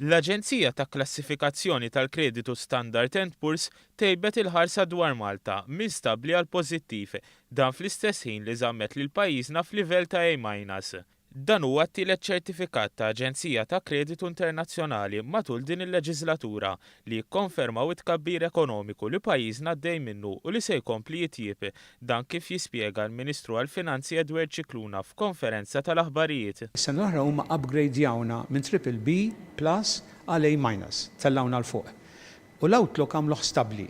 L-Aġenzija ta' Klassifikazzjoni tal-Kreditu Standard & Poor's tejbet il-ħarsa dwar Malta minn stabbli għal pożittiv dan fl-istess ħin li żammet lil pajjiżna f'livell ta' A-. Dan huwa t-tielet ċertifikat ta' Aġenzija ta' Kreditu Internazzjonali matul din il-leġislatura li jikkonfermaw it-tkabbir ekonomiku li pajjiżna għaddej minnu u li se jkompli jitjieb dan kif jispjega l-Ministru għall-Finanzi Edward Cicluna f'konferenza tal-aħbarijiet. Is-sena l-oħra huma upgradewna minn BBB+ għal A- tellawna l fuq. U l-outlook għamluh stabbli.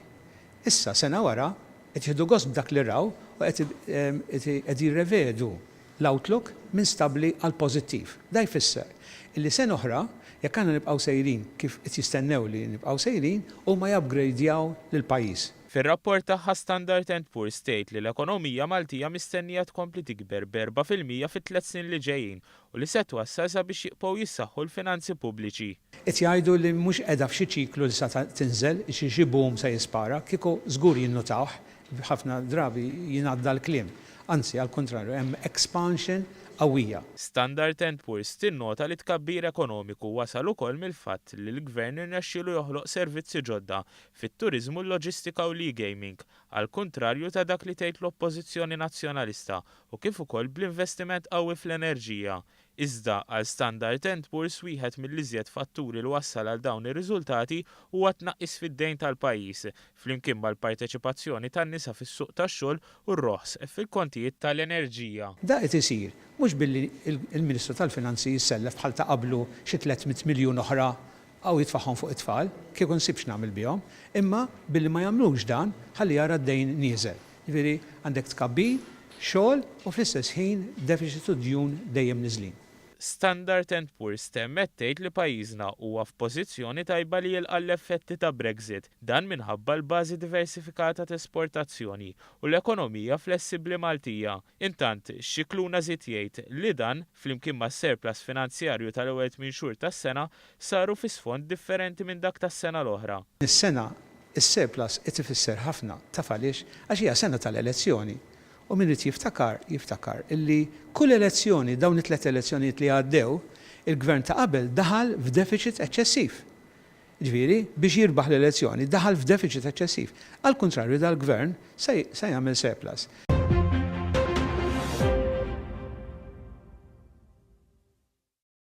Issa sena wara qed jieħdu gost b'dak li raw u qed jirrevedu l-outlook minn stabbli għal pożittiv. Da jfisser illi sena oħra jekk għandna nibqgħu sejrin kif qed jistennew li nibqgħu sejrin huma jupgradejaw lill-pajjiż. Fir-rapport tagħha Standard & Poor's tgħid li l-ekonomija Maltija mistennija tkompli tikber b'4% fit-3 snin li ġejjin u li se twassal sabiex jibqgħu jissaħħu l-finanzi pubbliċi. Qed jgħidu li mhux qiegħda f'xi ċiklu li sa tinżel xi boom se jispara kieku żgur jinnotawh ħafna drabi jingħadda l-kliem. Anzi, għal-kontrarju, hemm expansion qawwija. Standard & Poor's tinnota li tkabbir ekonomiku wasal ukoll mill-fatt li l-Gvern irnexxielu joħloq servizzi ġodda fit-turiżmu, l-loġistika u l-e-gaming, għall-kuntrarju ta' dak li tgħid l-Oppożizzjoni Nazzjonalista u kif ukoll bl-investiment qawwi fl-enerġija. Iżda għal Standard & Poor's wieħed mill-iżjed fatturi li wassal għal dawn ir-riżultati huwa tnaqqis fid-dejn tal-pajjiż flimkien mal-parteċipazzjoni tan-nisa fis-suq tax-xogħol u r-roħs fil-kontijiet tal-enerġija. Da qed isir mhux billi il-Ministru tal-Finanzi jissellef bħal ta' qablu xi 300 miljun oħra għaw jitfaħħom fuq it-tfal, kieku nsibx nagħmel bihom, imma billi ma jagħmlux dan ħalli jara d-dejn nieżel. Jiġifieri għandek tkabbir, xogħol u fl-istess ħin deficit u djun dejjem niżlin. Standard & Poor's temmet tgħid li pajjiżna huwa f'pożizzjoni tajba li jilqa' l-effetti ta' Brexit, dan minħabba l-bażi diversifikata ta' esportazzjoni u l-ekonomija flessibbli Maltija. Intant, Cicluna żied jgħid li dan flimkien mas-surplus finanzjarju tal-ewwel 8 xhur tas-sena saru fi sfond differenti minn dak tas-sena l-oħra. Is-sena is-surplus qed ifisser ħafna taf għaliex għax hija sena tal-elezzjoni. U min irid jiftakar illi kull elezzjoni dawn it-tliet elezzjonijiet li għaddew, il-gvern ta' qabel daħal f'deficit eċċessiv. Ġifieri biex jirbaħ l-elezzjoni daħal f'deficit eċċessiv. Għal-kuntrarju dal-gvern se jagħmel surplus.